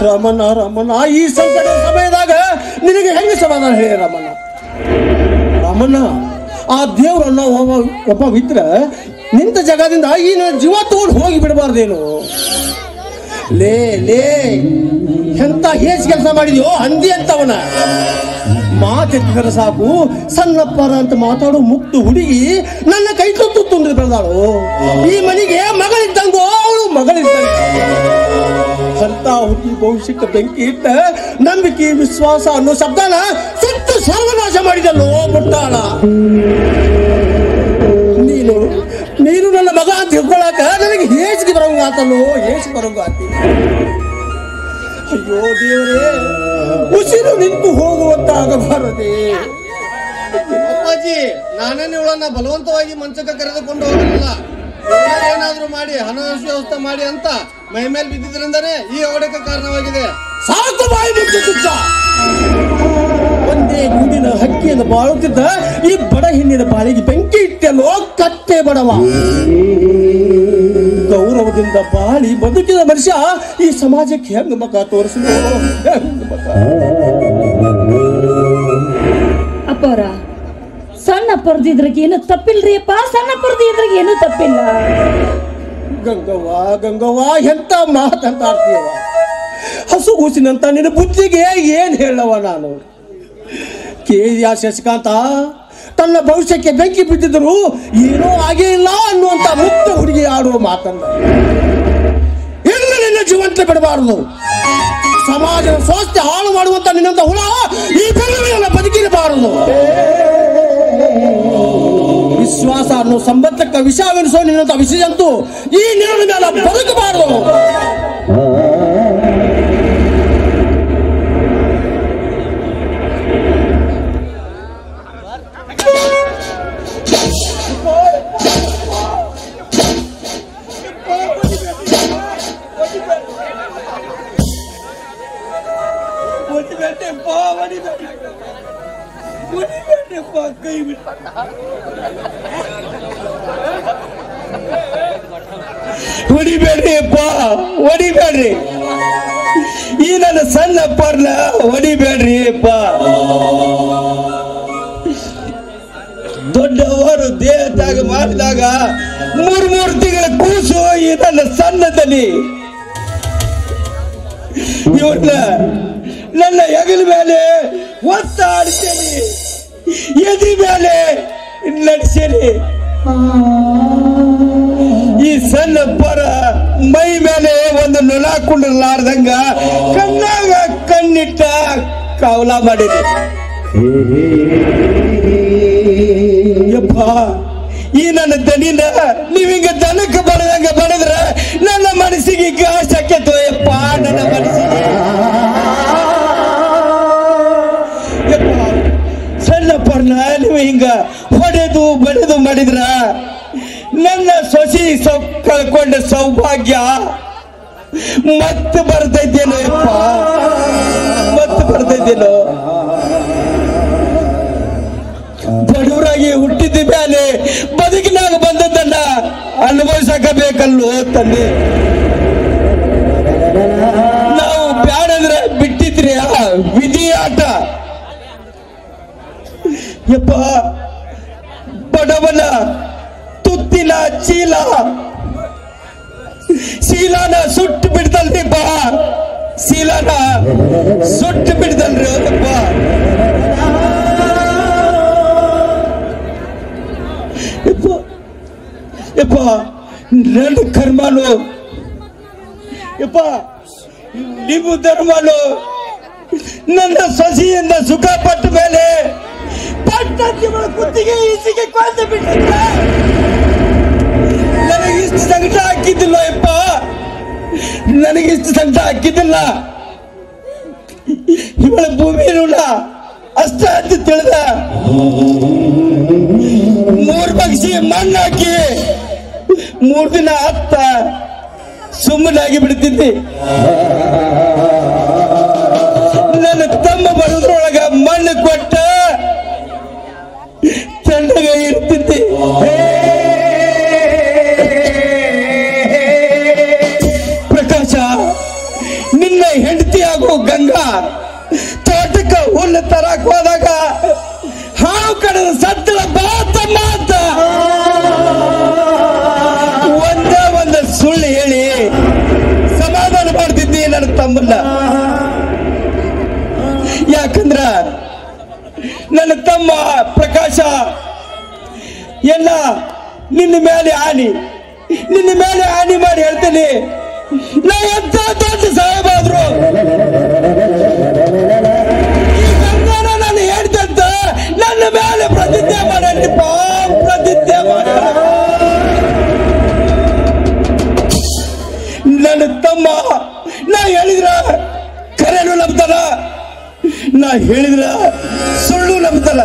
ರಮಣ್ಣ ಈ ಸಂಕಟ ಸಮಯದಾಗ ನಿನಗೆ ಹೆಂಗೆ ಸಮಾಧಾನ ಹೇಳಿ ರಾಮಣ್ಣ ಆ ದೇವ್ರನ್ನ ಒಬ್ಬ ಇದ್ರ ನಿಂತ ಜಗದಿಂದ ಈ ಜೀವ ತಗೊಂಡು ಹೋಗಿ ಬಿಡಬಾರ್ದೇನು. ಲೇ ಎಂತ ಹೇಸ್ ಕೆಲಸ ಮಾಡಿದ್ಯೋ ಹಂದಿ ಅಂತವನ ಮಾತೆತ್ತಿದ್ರೆ ಸಾಕು ಸಣ್ಣಪ್ಪರ ಅಂತ ಮಾತಾಡೋ ಮುಕ್ತು ಹುಡುಗಿ ನನ್ನ ಕೈ ತುತ್ತು ಬೆಳೆದಾಳು. ಈ ಮನೆಗೆ ಮಗಳಿದ್ದಂಗೋ ಅವಳು ಮಗಳಿದ್ದಂಗ ಅಂತ ಹುಡುಗಿ ಭವಿಷ್ಯಕ್ಕೆ ಬೆಂಕಿ ಇಟ್ಟ ನಂಬಿಕೆ ವಿಶ್ವಾಸ ಅನ್ನೋ ಶಬ್ದನ ಸುಟ್ಟು ಸರ್ವನಾಶ ಮಾಡಿದಲ್ಲೋ ಮುಟ್ಟಾಳ. ನೀನು ನನ್ನ ಮಗ ಅಂತ ತಿಳ್ಕೊಳಕ ನನಗೆ ಹೇಸಿಗೆ ಬರೋಂಗಾತಲ್ಲೋ ಆತಿ. ಅಯ್ಯೋ ದೇವರೇ, ಉಸಿರು ನಿಂತು ಹೋಗುವಂತ ಆಗಬಾರದೆ. ಅಪ್ಪಾಜಿ, ನಾನೇನು ಇವಳನ್ನ ಬಲವಂತವಾಗಿ ಮಂಚಕ್ಕೆ ಕರೆದುಕೊಂಡು ಹೋಗಲಿಲ್ಲ. ಏನಾದ್ರೂ ಮಾಡಿ ಹಣ ವ್ಯವಸ್ಥೆ ಮಾಡಿ ಅಂತ ಮೈ ಮೇಲೆ ಬಿದ್ದಿದ್ರಿಂದಾನೇ ಈ ಅವಘಡಕ್ಕೆ ಕಾರಣವಾಗಿದೆ. ಸಾಕು ಬಾಯಿ ಬಿಟ್ಟು ತುಚ್ಚ. ಒಂದೇ ಗೂಡಿನ ಹಕ್ಕಿಯನ್ನು ಬಾಳುತ್ತಿದ್ದ ಈ ಬಡ ಹೆಣ್ಣಿನ ಬಾಳಿಗೆ ಬೆಂಕಿ ಇಟ್ಟೆಲ್ಲೋ ಕಟ್ಟೆ ಬಡವ. ಗೌರವದಿಂದ ಬಾಳಿ ಬದುಕಿದ ಮನುಷ್ಯ ಈ ಸಮಾಜಕ್ಕೆ ಹೆಂಗ ಮಕ ತೋರಿಸಿದ. ಅಪ್ಪರ ಸಣ್ಣ ಪರ್ದಿದ್ರಾಗ ಏನು ತಪ್ಪಿಲ್ರಿ ಅಪ್ಪ, ಸಣ್ಣ ಪರ್ದಿದ್ರಾಗ ಏನು ತಪ್ಪಿಲ್ಲ. ಗಂಗವ್ವ ಎಂತ ಮಾತಂತ ಆಡ್ತೀಯವ. ಹಸುಗೂಸಿನಂತ ನಿನ್ನ ಬುದ್ಧಿಗೆ ಏನ್ ಹೇಳವ ನಾನು. ಕೇಳಿಯ ಶಶಿಕಾಂತ ತನ್ನ ಭವಿಷ್ಯಕ್ಕೆ ಬೆಂಕಿ ಬಿದ್ದಿದ್ರು ಏನೋ ಆಗೇ ಇಲ್ಲ ಅನ್ನುವಂತ ಮುಕ್ತ ಹುಡುಗಿ ಆಡುವ ಮಾತನ್ನ ನಿನ್ನ ಜೀವಂತ ಬಿಡಬಾರದು. ಸಮಾಜದ ಸ್ವಾಸ್ಥ್ಯ ಹಾಳು ಮಾಡುವಂತ ನಿನ್ನಂತ ಹುಳ ಈ ಬೆಳವಣಿಗೆಲ್ಲ ಬದುಕಿರಬಾರದು. ವಿಶ್ವಾಸ ಅನ್ನೋ ಸಂಬಂಧಕ್ಕೆ ವಿಷವೆನಿಸೋ ನಿನ್ನಂತ ವಿಷಯಂತೂ ಈ ನಿನ್ನ ಮೇಲೆ ಬದುಕಬಾರದು. ಹೊಡಿಬೇಡ್ರಿ ಈ ನನ್ನ ಸಣ್ಣ ಪರ್ನ ಹೊಡಿಬೇಡ್ರಿ ಅಪ್ಪ. ದೊಡ್ಡವರು ದೇಹದಾಗ ಮಾಡಿದಾಗ ಮೂರು ತಿಂಗಳ ಕೂಸು ಈ ನನ್ನ ಸಣ್ಣದಲ್ಲಿ ಇವನ್ನ ನನ್ನ ಹೆಗಲ ಮೇಲೆ ಒತ್ತಾಡ್ತೇನೆ, ಎದಿ ಮೇಲೆ ನಡೆಸೇನೆ. ಈ ಸಣ್ಣ ಪರ ಮೈ ಮೇಲೆ ಒಂದು ನೊಲ ಕುಂಡಲಾರ್ದಂಗ ಕಣ್ಣಾಗ ಕಣ್ಣಿಟ್ಟ ಕಾವಲ ಮಾಡಿದೆ. ಯಪ್ಪ, ಈ ನನ್ನ ದನಿನ ನೀವಿಂಗ ದನಕ್ಕೆ ಬಡದಂಗ ಬಡದ್ರ ನನ್ನ ಮನಸ್ಸಿಗೆ ಗಾಸಕ್ಕೆ ತೋಯಪ್ಪ. ನನ್ನ ಮನಸ್ಸಿಗೆ ಯಪ್ಪ, ಸಣ್ಣ ಪರ್ನ ನೀವು ಹಿಂಗ ಹೊಡೆದು ಬಡೆದು ಮಾಡಿದ್ರ ನನ್ನ ಸೊಸಿ ಕಳ್ಕೊಂಡ ಸೌಭಾಗ್ಯ ಮತ್ತೆ ಬರ್ತೈತೇನೋ ಯಪ್ಪ, ಮತ್ತೆ ಬರ್ತೈತೇನೋ. ಬಡವರಾಗಿ ಹುಟ್ಟಿದ ಮೇಲೆ ಬದುಕಿನಾಗ ಬಂದದ್ದನ್ನ ಅನುಭವಿಸಬೇಕಲ್ಲೋ ತಂದೆ. ನಾವು ಬ್ಯಾಡಂದ್ರೆ ಬಿಟ್ಟಿದ್ರಿ ವಿಧಿ ಆಟ. ಯಪ್ಪ, ಬಡವನ ತುತ್ತಿನ ಶೀಲಾನ ಸುಟ್ಟು ಬಿಡ್ತಲ್ರಿ ಬಾ, ಶೀಲಾನ ಸುಟ್ಟು ಬಿಡ್ತಲ್ರಿ ಅವರಪ್ಪ. ಯಪ್ಪ, ನನ್ನ ಕರ್ಮನು ಯಪ್ಪ, ನಿಮ್ಮ ಧರ್ಮನು ನನ್ನ ಸೊಸೆಯಿಂದ ಸುಖ ಪಟ್ಟ ಮೇಲೆ ತಿಂಗಳ ಕುತ್ತಿಗೆ ಈಚೆಗೆ ಕೊಂದು ಬಿಟ್ಟಿದ್ದ. ನನಗಿಷ್ಟು ಸಂಕಟ ಹಾಕಿದ್ದಿಲ್ಲ ಯಪ್ಪ, ನನಗಿಷ್ಟು ಸಂಕಟ ಹಾಕಿದ್ದಿಲ್ಲ. ಇವಳ ಭೂಮಿಯಲ್ಲ ಅಷ್ಟ ಅಂತ ತಿಳಿದ 3 ಬಗ್ಸಿ ಮಣ್ಣು ಹಾಕಿ 3 ದಿನ ಹತ್ತ ಸುಮ್ಮನಾಗಿ ಬಿಡ್ತಿದ್ದೆ. ನನ್ನ ತಮ್ಮ ಬರೋದ್ರೊಳಗ ಮಣ್ಣು ಕೊಟ್ಟ ತಣ್ಣಗ ಇರ್ತಿದ್ದೆ. ಪ್ರಕಾಶ, ನಿನ್ನ ಹೆಂಡತಿ ಆಗೋ ಗಂಗಾ ತೋಟಕ್ಕ ಹುಲ್ಲು ತರಕ್ ಹೋದಾಗ ಹಾವು ಕಡದ ಸತ್ತಳ ಬಾತಮ್ಮ ಅಂತ ಒಂದ ಸುಳ್ಳು ಹೇಳಿ ಸಮಾಧಾನ ಮಾಡ್ತಿದ್ದಿ ನನ್ನ ತಮ್ಮನ್ನ. ಯಾಕಂದ್ರ ನನ್ನ ತಮ್ಮ ಪ್ರಕಾಶ ಎಲ್ಲ ನಿನ್ನ ಮೇಲೆ ಆಣಿ ಮಾಡಿ ಹೇಳ್ತೀನಿ, ನಾ ಎಂತ ದೊಡ್ಡ ಸಾಹೇಬಾದ್ರು ಈ ಗಂಗಾನ ನಾನು ಹೇಳ್ತಂತ ನನ್ನ ಮೇಲೆ ಪ್ರತಿಜ್ಞೆ ಮಾಡಪ್ಪ, ಪ್ರತಿಜ್ಞೆ ಮಾಡ. ನನ್ನ ತಮ್ಮ ನಾ ಹೇಳಿದ್ರ ಕರೆನು ನಂಬ್ತಾನ, ನಾ ಹೇಳಿದ್ರ ಸುಳ್ಳು ನಂಬ್ತಾನ.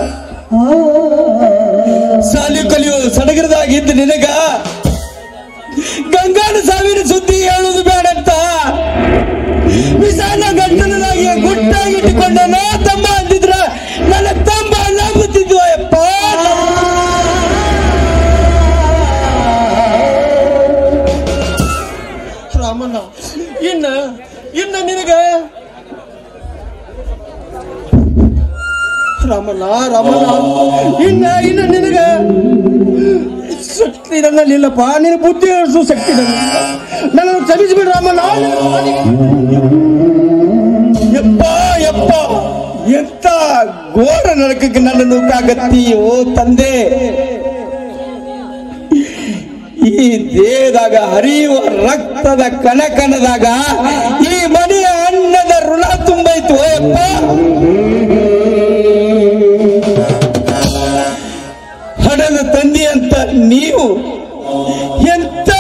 ಸಾಲಿ ಕಲಿಯೋ ಸಡಗರದಾಗಿದ್ದು ನಿನಗ ಗಂಗಾನ ಸಾವಿನ ಸುದ್ದಿ ಹೇಳುವುದು ಬೇಡಂತ ವಿಷಾನ ಗಂಟಲದಾಗಿ ಗುಟ್ಟಾಗಿಟ್ಟುಕೊಂಡ ನಾ ತಮ್ಮ ಅಂದಿದ್ರ ನನ್ನ ತಮ್ಮ ನಂಬುತ್ತಿದ್ವ ಯಪ್ಪ. ರಾಮಣ್ಣ, ಇನ್ನ ನಿನಗ ರಾಮಣ್ಣ ಇನ್ನ ನಿನಗ ಶಕ್ತಿ ನನ್ನಲ್ಲಿಲ್ಲಪ್ಪ. ನಿನ್ನ ಬುದ್ಧಿ ಹೇಳಿಸು ಶಕ್ತಿ ನನ್ನನ್ನು ಕ್ಷಮಿಸಿಬಿಡು ರಾಮಣ್ಣ. ಯಪ್ಪ ಎಂತ ಘೋರ ನರಕಕ್ಕೆ ನನ್ನ ನೂಕಾಗತ್ತೀಯೋ ತಂದೆ. ಈ ದೇಹದಾಗ ಹರಿಯುವ ರಕ್ತದ ಕಣಕಣದಾಗ ಈ ಮನೆಯ ಅನ್ನದ ಋಣ ತುಂಬೈತು ಯಪ್ಪ. ಹಣದ ತಂದೆ ಅಂತ ನೀವು ಎಂತ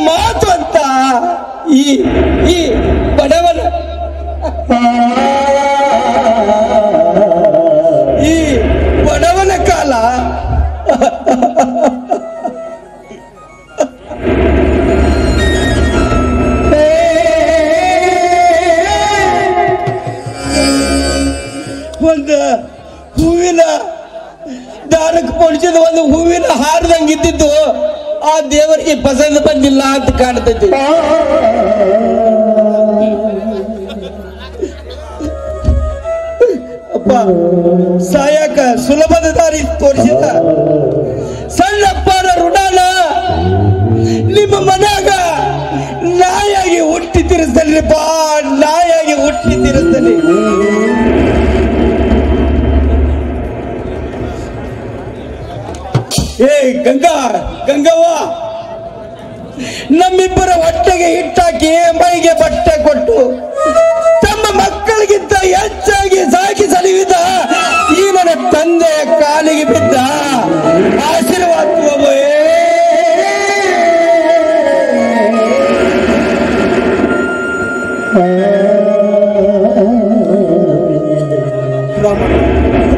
ಮಾತು ಅಂತ ಈ ಬಡವನ ಕಾಲ ಒಂದು ಹೂವಿನ ದಾರಕ್ಕೆ ಪೊಡಿಸಿದ ಒಂದು ಹೂವಿನ ಹಾರದಂಗಿದ್ದು ಆ ದೇವರಿಗೆ ಪಸಂದ ಬಂದಿಲ್ಲ ಅಂತ ಕಾಣ್ತೈತಿ. ಅಪ್ಪ ಸಾಯಕ ಸುಲಭದ ದಾರಿ ತೋರಿಸಿದ ಸಣ್ಣಪ್ಪನ ಋಣನ ನಿಮ್ಮ ಮನ್ಯಾಗ ನಾಯಾಗಿ ಹುಟ್ಟಿ ತಿರ್ಸ್ದಲ್ಲಿ ಬಾ, ನಾಯಾಗಿ ಹುಟ್ಟಿ ತಿರ್ಸ್ದಲ್ಲಿ. ಏ ಗಂಗವ್ವ, ನಮ್ಮಿಬ್ಬರ ಹೊಟ್ಟೆಗೆ ಹಿಟ್ಟಾಕಿ ಮೈಗೆ ಬಟ್ಟೆ ಕೊಟ್ಟು ತಮ್ಮ ಮಕ್ಕಳಿಗಿಂತ ಹೆಚ್ಚಾಗಿ ಸಾಕಿ ಸಲುವಿದ ಈ ನನ್ನ ತಂದೆಯ ಕಾಲಿಗೆ ಬಿದ್ದ ಆಶೀರ್ವಾದ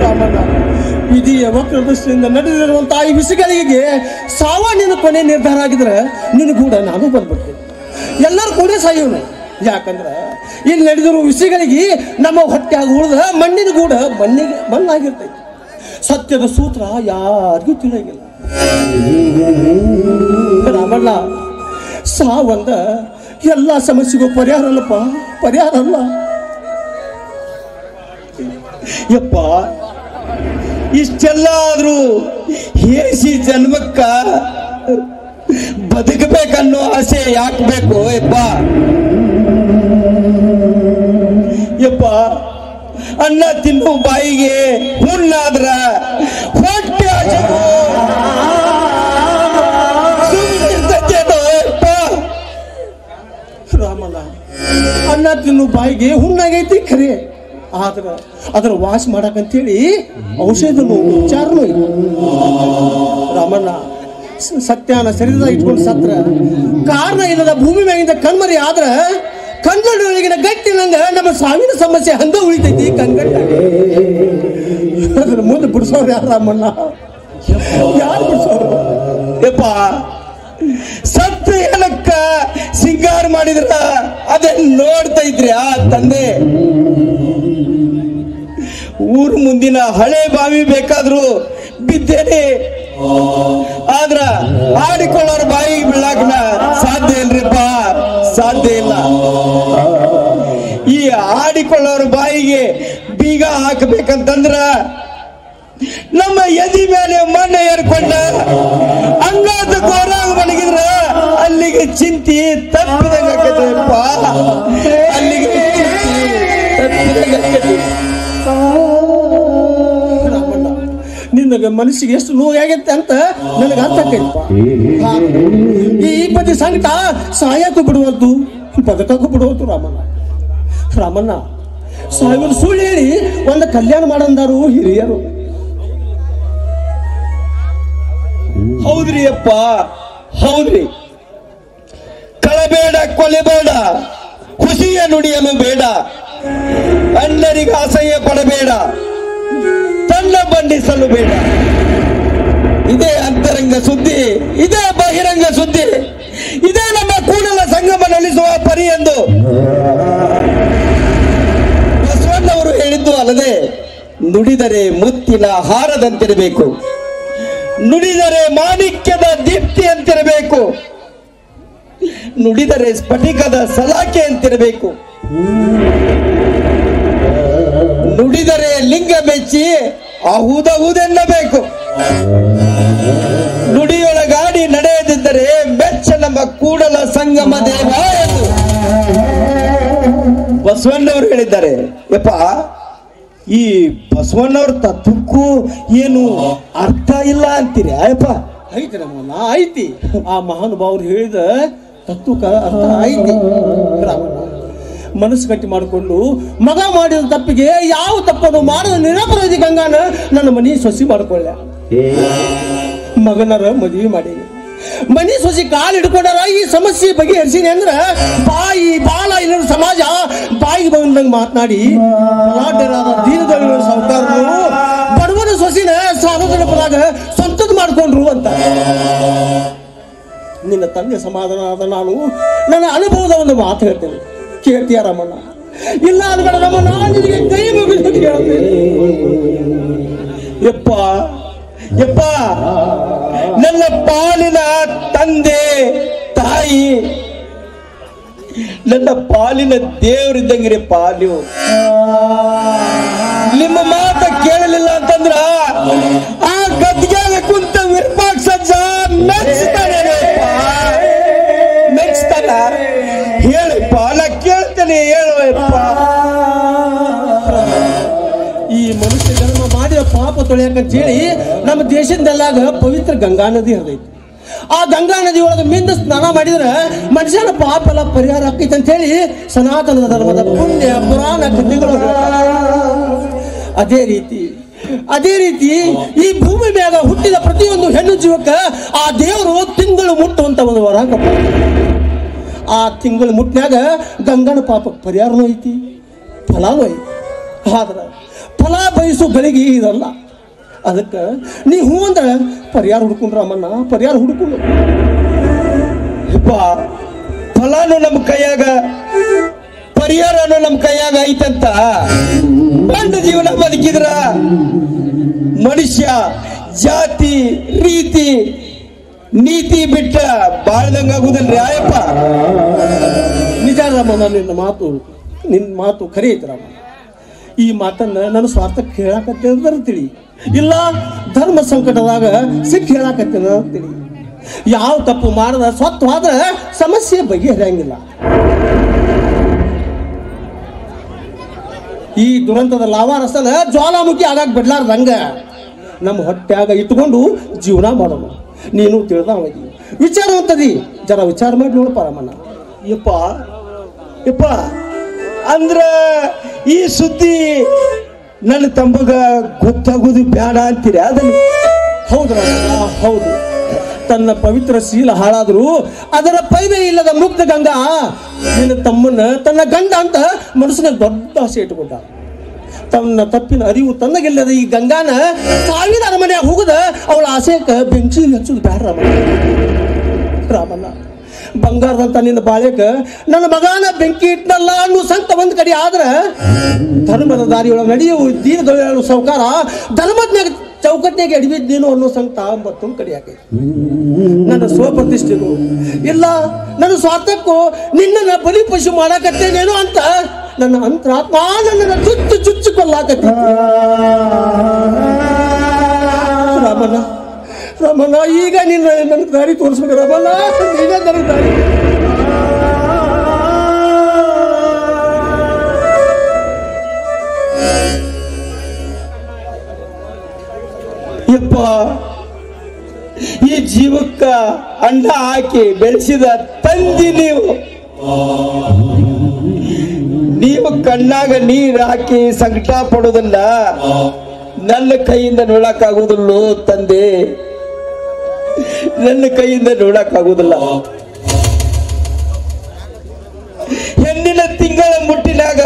ರಾಮಣ್ಣ, ವಿಧಿಯ ವಕ್ರದೃಷ್ಟಿಯಿಂದ ನಡೆದಿರುವಂತಹ ಈ ವಿಷಯಗಳಿಗೆ ಸಾವ ನಿನ್ನ ಕೊನೆ ನಿರ್ಧಾರ ಆಗಿದ್ರೆ ನಿನ್ನ ಕೂಡ ನಾನು ಬಂದ್ಬಿಡ್ತೀನಿ. ಎಲ್ಲರೂ ಕೂಡ ಸಾಯೋನು. ಯಾಕಂದ್ರೆ ಇಲ್ಲಿ ನಡೆದಿರುವ ವಿಷಯಗಳಿಗೆ ನಮ್ಮ ಹೊಟ್ಟೆಯಾಗ ಉಳಿದ ಮಣ್ಣಿನ ಗೂಡ ಮಣ್ಣಾಗಿರ್ತೈತಿ. ಸತ್ಯದ ಸೂತ್ರ ಯಾರಿಗೂ ತಿಳಿಯಂಗಿಲ್ಲ. ರಾಮಣ್ಣ, ಸಾವಂದ ಎಲ್ಲ ಸಮಸ್ಯೆಗೂ ಪರಿಹಾರ ಅಲ್ಲಪ್ಪ, ಪರಿಹಾರ ಅಲ್ಲ. ಯಪ್ಪ, ಇಷ್ಟೆಲ್ಲ ಆದ್ರೂ ಹೇಸಿ ಜನ್ಮಕ್ಕ ಬದುಕಬೇಕನ್ನೋ ಆಸೆ ಯಾಕೆ ಬೇಕು ಯಪ್ಪ? ಅನ್ನ ತಿನ್ನು ಬಾಯಿಗೆ ಹುಣ್ಣಾದ್ರ ಹೊಟ್ಟೆ ರಾಮಣ್ಣ, ಅನ್ನ ತಿನ್ನು ಬಾಯಿಗೆ ಹುಣ್ಣಾಗೈತಿ ಖರೆ, ಆದ್ರೆ ಅದನ್ನ ವಾಶ್ ಮಾಡಕಂತೇಳಿ ಔಷಧನು ಉಪಚಾರನೂ ಇಲ್ಲ. ರಾಮಣ್ಣ ಸತ್ಯಾನ ಶರೀರದ ಇಟ್ಕೊಂಡು ಸತ್ರ ಕಾರಣ ಇಲ್ಲದ ಭೂಮಿ ಮ್ಯಾಗಿಂದ ಕಣ್ಮರಿ ಆದ್ರ ಕನ್ನಡೊಳಗಿನ ಗಟ್ಟಿನಂಗ ನಮ್ಮ ಸಾವಿನ ಸಮಸ್ಯೆ ಹಂಗ ಉಳಿತೈತಿ ಕಣ್ಗಟ್ಟ. ಅದನ್ನ ಮುಂದೆ ಬಿಡಿಸೋರು ಯಾರು ರಾಮಣ್ಣ? ಯಾರು ಬಿಡಿಸೋರು? ಯಪ್ಪ ಸತ್ತು ಏನಕ್ಕ ಸಿಂಗಾರ ಮಾಡಿದ್ರ ಅದನ್ನ ನೋಡ್ತಾ ಇದ್ರಿ ಆ ತಂದೆ. ಊರ್ ಮುಂದಿನ ಹಳೆ ಬಾವಿ ಬೇಕಾದ್ರು ಬಿದ್ದೇನೆ, ಆದ್ರ ಆಡಿಕೊಳ್ಳೋರ್ ಬಾಯಿಗೆ ಬೀಳಾಕನ ಸಾಧ್ಯ ಇಲ್ರಿಪ್ಪ, ಸಾಧ್ಯ ಇಲ್ಲ. ಈ ಆಡಿಕೊಳ್ಳೋರ್ ಬಾಯಿಗೆ ಬೀಗ ಹಾಕಬೇಕಂತಂದ್ರ ನಮ್ಮ ಎದಿ ಮೇಲೆ ಮಣ್ಣು ಏರ್ಕೊಂಡ ಅಂಗಾತ ಕೋರಾಗ ಮಲಗಿದ್ರ ಅಲ್ಲಿಗೆ ಚಿಂತಿ ತಪ್ಪಿದಂಗಪ್ಪ, ಅಲ್ಲಿಗೆ ಚಿಂತಿ ತಪ್ಪಿದಂಗತಿ. ನಿನಗೆ ಮನಸ್ಸಿಗೆ ಎಷ್ಟು ನೋವಾಗೈತೆ ಅಂತ ನನಗೆ ಅರ್ಥ ಆಕೈತಪ್ಪ. ಈ ಬದಿ ಸಂಕಟ ಸಾಯಕ್ಕೂ ಬಿಡುವದ್ದು, ಬದುಕಕ್ಕೂ ಬಿಡುವದ್ದು ರಾಮಣ್ಣ. ರಾಮಣ್ಣ ಸಾವಿರ ಸುಳ್ಳು ಹೇಳಿ ಒಂದು ಕಲ್ಯಾಣ ಮಾಡಂದಾರು ಹಿರಿಯರು. ಹೌದ್ರಿ ಅಪ್ಪ, ಹೌದ್ರಿ. ಕಳಬೇಡ, ಕೊಲೆಬೇಡ, ಖುಷಿಯ ನುಡಿಯನು ಬೇಡ, ಅಣ್ಣರಿಗೆ ಅಸಹ್ಯ ಪಡಬೇಡ, ತನ್ನ ಬಂಡಿಸಲು ಬೇಡ. ಇದೇ ಅಂತರಂಗ ಸುದ್ದಿ, ಇದೇ ಬಹಿರಂಗ ಸುದ್ದಿ, ಇದೇ ನಮ್ಮ ಕೂಡಲ ಸಂಗಮ ನಡೆಸುವ ಪರಿ ಎಂದು ಬಸವಣ್ಣವರು ಹೇಳಿದ್ದು ಅಲ್ಲದೆ, ನುಡಿದರೆ ಮುತ್ತಿನ ಹಾರದಂತಿರಬೇಕು, ನುಡಿದರೆ ಮಾಣಿಕ್ಯದ ದೀಪ್ತಿ ಅಂತಿರಬೇಕು, ನುಡಿದರೆ ಸ್ಫಟಿಕದ ಸಲಾಕೆ ಅಂತಿರಬೇಕು, ನುಡಿದರೆ ಲಿಂಗ ಮೆಚ್ಚಿ ಅಹುದಹುದೆನ್ನಬೇಕು, ನುಡಿಯೊಳಗಾಡಿ ನಡೆಯದಿದ್ದರೆ ಮೆಚ್ಚ ನಮ್ಮ ಕೂಡಲ ಸಂಗಮ ದೇವ ಎಂದು ಬಸವಣ್ಣವರು ಹೇಳಿದ್ದಾರೆ. ಯಪ್ಪ, ಈ ಬಸವಣ್ಣವ್ರ ತತ್ವಕ್ಕೂ ಏನು ಅರ್ಥ ಇಲ್ಲ ಅಂತೀರಿ ಅಯ್ಯಪ್ಪ? ಐತಿ ರಾಮಣ್ಣ, ಐತಿ. ಆ ಮಹಾನುಭಾವರು ಹೇಳಿದ ತತ್ವಕ್ಕ ಅರ್ಥ ಐತಿ. ರಾಮಣ್ಣ ಮನಸ್ಸು ಗಟ್ಟಿ ಮಾಡಿಕೊಂಡು ಮಗ ಮಾಡಿದ ತಪ್ಪಿಗೆ ಯಾವ ತಪ್ಪನ್ನು ಮಾಡದ ನಿರಪರಾಧಿ ಗಂಗಾನ ನನ್ನ ಮನೆ ಸೊಸಿ ಮಾಡ್ಕೊಳ್ಳ. ಮಗನರ ಮದುವೆ ಮಾಡಿ ಮನಿ ಸೊಸಿ ಕಾಲು ಹಿಡ್ಕೊಂಡಾರ ಈ ಸಮಸ್ಯೆ ಬಗೆಹರಿಸಿನಿ ಅಂದ್ರ ಬಾಯಿ ಬಾಲ ಇಲ್ಲ ಸಮಾಜ ಬಾಯಿಗೆ ಬಂದಂಗೆ ಮಾತನಾಡಿ ದೀನದೊಳಗಿನ ಸಾಹುಕಾರರು ಬಡವನ ಸೊಸಿನ ಸಾರ್ವಜನಿಕ ಪದಾಗ ಸ್ವಂತದ್ ಮಾಡ್ಕೊಂಡ್ರು ಅಂತ. ನಿನ್ನ ತಂದೆ ಸಮಾಧಾನ ಆದ ನಾನು ನನ್ನ ಅನುಭವದ ಒಂದು ಮಾತು ಹೇಳ್ತೇನೆ, ಕೇಳ್ತೀಯ ರಾಮಣ್ಣ? ಇಲ್ಲ ಅನ್ಬೇಡ ರಾಮಣ್ಣ, ನಿನಗೆ ಕೈ ಮುಗಿದು ಕೇಳ್ತೇನೆ. ಯಪ್ಪ ಯಪ್ಪ, ನನ್ನ ಪಾಲಿನ ತಂದೆ ತಾಯಿ, ನನ್ನ ಪಾಲಿನ ದೇವರಿದ್ದಂಗಿರಿ ಪಾಲು. ನಿಮ್ಮ ಮಾತ ಕೇಳಲಿಲ್ಲ ಅಂತಂದ್ರ ಆ ಗದ್ದಿಗೆ ಕುಂತ ವಿರೂಪಾಕ್ಷ ಸಜ್ಜ ಮೆಚ್ತಾನೆ, ಮೆಚ್ತಾನ. ಹೇಳಪ್ಪ, ನಾ ಕೇಳ್ತೇನೆ, ಹೇಳುವಪ್ಪ. ಈ ಮನುಷ್ಯ ಜನ್ಮ ಮಾಡಿದ ಪಾಪ ತೊಳೆಯಕಂತ ಹೇಳಿ ನಮ್ಮ ದೇಶದಲ್ಲಾಗ ಪವಿತ್ರ ಗಂಗಾ ನದಿ ಹರಿದೈತಿ. ಆ ಗಂಗಾ ನದಿ ಒಳಗೆ ಮಿಂದ ಸ್ನಾನ ಮಾಡಿದ್ರೆ ಮನುಷ್ಯನ ಪಾಪ ಎಲ್ಲ ಪರಿಹಾರ ಆಕೈತೆ ಅಂತ ಹೇಳಿ ಸನಾತನ ಧರ್ಮದ ಪುಣ್ಯ ಪುರಾಣ ಕಥೆಗಳು. ಅದೇ ರೀತಿ ಈ ಭೂಮಿ ಮ್ಯಾಗ ಹುಟ್ಟಿದ ಪ್ರತಿಯೊಂದು ಹೆಣ್ಣು ಜೀವಕ್ಕ ಆ ದೇವರು ತಿಂಗಳು ಮುಟ್ಟುವಂತ ಒಂದು ವರ ಕೊಟ್ಟ. ಆ ತಿಂಗಳು ಮುಟ್ನ್ಯಾಗ ಗಂಗನ ಪಾಪ ಪರಿಹಾರನೂ ಐತಿ, ಫಲಾನೂ ಐತಿ. ಆದ್ರೆ ಫಲ ಬಯಸೋ ಗಳಿಗೆ ಇದಲ್ಲ. ಅದಕ್ಕೆ ನೀ ಹೂ ಅಂದ್ರೆ ಪರಿಹಾರ ಹುಡ್ಕೊಂಡ್ರ ಅಮ್ಮಣ್ಣ, ಪರಿಹಾರ ಹುಡ್ಕೊಂಡು. ಫಲಾನು ನಮ್ಮ ಕೈಯಾಗ, ಪರಿಹಾರನು ನಮ್ಮ ಕೈಯಾಗ ಐತಂತ ಗಂಡ ಜೀವನ ಬದುಕಿದ್ರ ಮನುಷ್ಯ ಜಾತಿ ರೀತಿ ನೀತಿ ಬಿಟ್ಟ ಬಾಳ್ದಂಗಾಗುದಲ್ರಿ ಆಯಪ್ಪ. ನಿಜ ರಾಮಣ್ಣ, ನಿನ್ನ ಮಾತು ಖರೆ ಐತಿ ರಾಮ. ಈ ಮಾತನ್ನ ನನ್ನ ಸ್ವಾರ್ಥಕ್ಕೆ ಹೇಳಾಕತ್ತೇನ ತಿಳಿ, ಇಲ್ಲ ಧರ್ಮ ಸಂಕಟದಾಗ ಸಿಕ್ಕ ಹೇಳಾಕತ್ತೇನ ತಿಳಿ. ಯಾವ ತಪ್ಪು ಮಾಡದ ಸ್ವತ್ವಾದ ಸಮಸ್ಯೆ ಬಗೆಹರಿಯಂಗಿಲ್ಲ. ಈ ದುರಂತದ ಲಾವಾರಸನ ಜ್ವಾಲಾಮುಖಿ ಆಗಾಗ ಬಿಡ್ಲಾರ್ದಂಗ ನಮ್ಮ ಹೊಟ್ಟ್ಯಾಗ ಇಟ್ಕೊಂಡು ಜೀವನ ಮಾಡೋಣ. ನೀನು ತಿಳಿದವದಿ, ವಿಚಾರವಂತದಿ, ಜರ ವಿಚಾರ ಮಾಡಿ ನೋಡಪ್ಪ ರಾಮಣ್ಣ. ಯಪ್ಪ ಅಂದ್ರ ಈ ಸುದ್ದಿ ನನ್ನ ತಮ್ಮಗ ಗೊತ್ತಾಗೋದು ಬೇಡ ಅಂತೀರಿ ಅದನ್ನು? ಹೌದು ರಾಮಣ್ಣ, ಹೌದು. ತನ್ನ ಪವಿತ್ರ ಶೀಲ ಹಾಳಾದ್ರೂ ಅದರ ಪೈದೆ ಇಲ್ಲದ ಮುಕ್ತ ಗಂಗಾ ನಿನ್ನ ತಮ್ಮನ್ನ ತನ್ನ ಗಂಡ ಅಂತ ಮನಸ್ಸಿನಲ್ಲಿ ದೊಡ್ಡ ಆಸೆ ಇಟ್ಟುಕೊಂಡ. ತನ್ನ ತಪ್ಪಿನ ಅರಿವು ತನ್ನಗಿಲ್ಲದ ಈ ಗಂಗಾನ ಸಾವಿನ ಅರಮನೆಯಾಗ ಹೋಗದ ಅವಳ ಆಸೆಕ ಬೆಂಕಿ ಹಚ್ಚುದು ಬೇಡ ರಾಮಣ್ಣ. ರಾಮಣ್ಣ, ಬಂಗಾರದಂತ ನಿನ್ನ ಬಾಳೆಕ ನನ್ನ ಮಗನ ಬೆಂಕಿ ಇಟ್ಟನಲ್ಲ ಅನ್ನೋ ಸಂತ ಒಂದ್ ಕಡೆ ಆದ್ರ ಧರ್ಮದ ದಾರಿಯೊಳಗೆ ನಡೆಯುವ ದೀನದೊಳ ಸೌಕಾರ ಧರ್ಮಜ್ಞ ಚೌಕಟ್ಟಿಗೆ ಅಡಿಬಿದ್ದೇನು ಅನ್ನೋ ಸಂತ ಮತ್ತೊಂದು ಕಡೆ ಆಕೈತಿ. ನನ್ನ ಸ್ವಪ್ರತಿಷ್ಠೆಗೂ ಇಲ್ಲ ನನ್ನ ಸ್ವಾರ್ಥಕ್ಕೂ ನಿನ್ನನ್ನು ಬಲಿ ಪಶು ಮಾಡಾಕತ್ತೇನೇನೋ ಅಂತ ನನ್ನ ಅಂತರಾತ್ಮ ನನ್ನನ್ನು ಚುಚ್ಚು ಚುಚ್ಚು ಕೊಲ್ಲಾಕತ್ತಿ. ರಾಮಣ್ಣ, ರಾಮಣ್ಣ, ಈಗ ನಿನ್ನ ನನ್ನ ದಾರಿ ತೋರಿಸ್ಬೇಕು ರಾಮಣ್ಣ, ನೀನೇ ನನ್ನ ದಾರಿ. ಯಪ್ಪ, ಈ ಜೀವಕ್ಕ ಅನ್ನ ಹಾಕಿ ಬೆಳೆಸಿದ ತಂದಿ ನೀವು ಕಣ್ಣಾಗ ನೀರು ಹಾಕಿ ಸಂಕಟ ಪಡೋದನ್ನ ನನ್ನ ಕೈಯಿಂದ ನೋಡಕ್ಕಾಗುವುದಿಲ್ಲೋ ತಂದೆ, ನನ್ನ ಕೈಯಿಂದ ನೋಡಕ್ಕಾಗುವುದಿಲ್ಲ. ಹೆಣ್ಣಿನ ತಿಂಗಳ ಮುಟ್ಟಿನಾಗ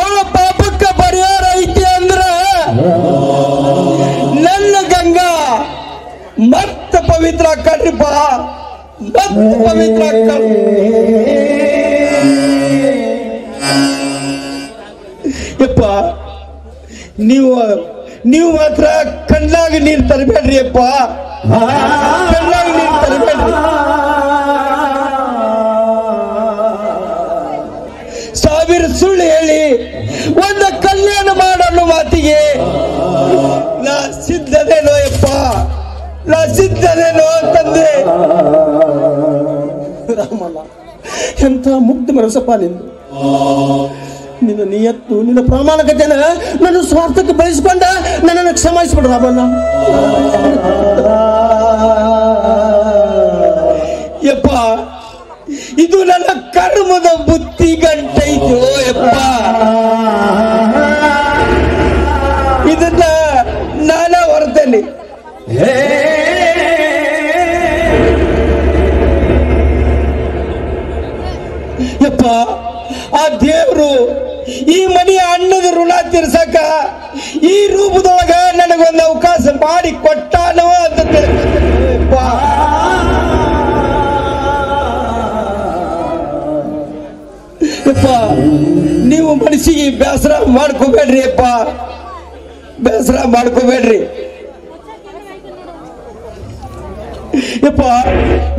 ಅವಳ ಪಾಪಕ್ಕ ಪರಿಹಾರ ಐತಿ ಅಂದ್ರ ನನ್ನ ಗಂಗಾ ಮತ್ತ ಪವಿತ್ರ ಕಣ್ರಿಪ, ಮತ್ತ ಪವಿತ್ರ ಯಪ್ಪ, ನೀವು ಮಾತ್ರ ಕಣ್ಣಾಗ ನೀರು ತರಬೇಡ್ರಿ ಅಪ್ಪ, ಕಣ್ಣಾಗ ನೀರು ತರಬೇಡ್ರಿ. ಸಾವಿರ ಸುಳ್ಳು ಹೇಳಿ ಒಂದು ಕಲ್ಯಾಣ ಮಾಡೋ ಮಾತಿಗೆ ನಾ ಸಿದ್ಧನೇನೋ ಯಪ್ಪ, ನಾ ಸಿದ್ಧನೇನೋ ತಂದೆ. ರಾಮಣ್ಣ, ಎಂಥ ಮುಗ್ಧ ಮನಸ್ಸಪ್ಪ ನಿಂದು. ನಿನ್ನ ನಿಯತ್ತು ನಿನ್ನ ಪ್ರಾಮಾಣಿಕತೆನ ನನ್ನ ಸ್ವಾರ್ಥಕ್ಕೆ ಬಳಸಿಕೊಂಡ ನನ್ನನ್ನು ಕ್ಷಮಿಸ್ಬಿಡು ರಾಮಣ್ಣ. ಯಪ್ಪ, ಇದು ನನ್ನ ಕರ್ಮದ ಬುದ್ಧಿ ಗಂಟೈತು ಯಪ್ಪ, ಇದನ್ನ ನಾನ ಹೊರತೇನೆ. ಯಪ್ಪ, ಆ ದೇವ್ರು ಈ ಮನೆಯ ಅನ್ನದ ಋಣ ತೀರ್ಸಕ ಈ ರೂಪದೊಳಗ ನನಗೊಂದು ಅವಕಾಶ ಮಾಡಿ ಕೊಟ್ಟಾನೋ ಅಂತ ತಿಳ್ಕೊಂಡಪ್ಪ. ಯಪ್ಪ, ನೀವು ಮನಸ್ಸಿಗೆ ಬೇಸರ ಮಾಡ್ಕೋಬೇಡ್ರಿ ಅಪ್ಪ, ಬೇಸರ ಮಾಡ್ಕೋಬೇಡ್ರಿ ಯಪ್ಪ.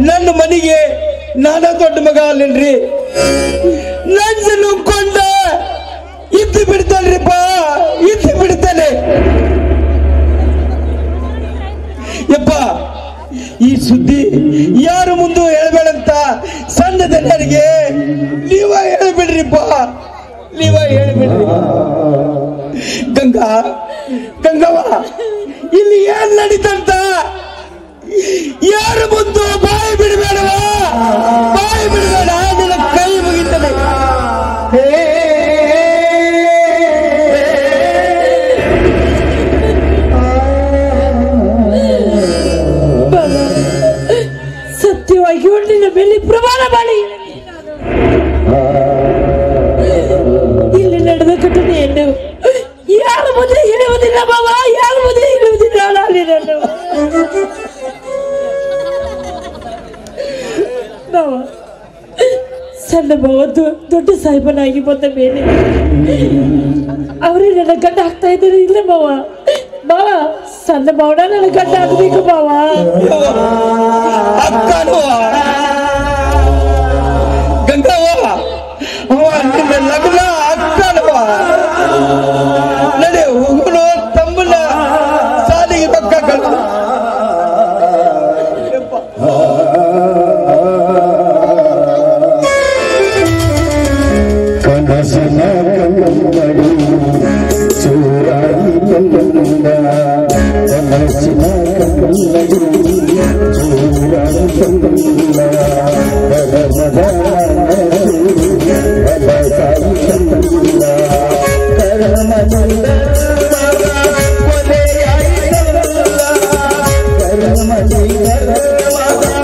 ನನ್ನ ಮನೆಗೆ ನಾನ ದೊಡ್ಡ ಮಗ ಅಲ್ಲೇನ್ರಿ, ನನ್ನ ನುಂಕೊಂಡ ಇದ್ದು ಬಿಡ್ತಾನ್ರಿಪ್ಪ, ಇದ್ದು ಬಿಡ್ತಾನೆ ಯಪ್ಪ. ಈ ಸುದ್ದಿ ಯಾರು ಮುಂದೆ ಹೇಳ್ಬೇಡಂತ ಸಣ್ಣ ಜನರಿಗೆ ನೀವ ಹೇಳ್ಬಿಡ್ರಿಪ್ಪ, ನೀವ ಹೇಳ್ಬಿಡ್ರಿ. ಗಂಗವ್ವ, ಇಲ್ಲಿ ಏನ್ ನಡೀತಂತ ಯಾರು ಮುಂದೆ ಬಾಯಿ ಬಿಡಬೇಡವ, ಬಾಯಿ ಬಿಡಬೇಡ, ನಿನ್ನ ಕೈ ಮುಗಿತಾನೆ. ಸತ್ಯವಾಗಿ ನಿನ್ನ ಮೇಲೆ ಪ್ರಮಾಣ ಮಾಡಿ ಇಲ್ಲಿ ನಡೆದ ಘಟನೆಯನ್ನು ಯಾರ ಮುಂದೆ ಹೇಳುವುದಿಲ್ಲ ಬಾಬ, ಯಾರ ಮುಂದೆ ಹೇಳುವುದಿಲ್ಲ. ಸಣ್ಣ ಬಾವ ದೊಡ್ಡ ಸಾಹೇಬನಾಗಿ ಬಂದ ಮೇಲೆ ಅವರೇ ನನ್ನ ಗಂಡ ಆಗ್ತಾ ಇದ್ದಾರೆ. ಇಲ್ಲ ಬಾವ, ಬಾವ ಸಣ್ಣ ಬಾವನ ನನ್ನ ಗಂಡ ಆಗ್ಬೇಕು ಬಾವ. ಗಂಗವ್ವ, ಅವ ನಿನ್ನ ಲಗ್ನ ಅಕ್ಕನವ, ನಡೆ ಹೋಗೋಣ ತಮ್ಮನ ಸಾಲಿಗೆ ರೊಕ್ಕ ಕಳ್ದು. ಕನಸಿನ ಕನ್ನಡಿ ಚೂರಾಗಿ ಬಂದ, ಕನಸಿನ ಕನ್ನಡಿ ಚೂರಾಗಿ ಬಂದ, ಬಲಮದ ಬಲಸಾಗಿ ಬಂದ. ದೇವದ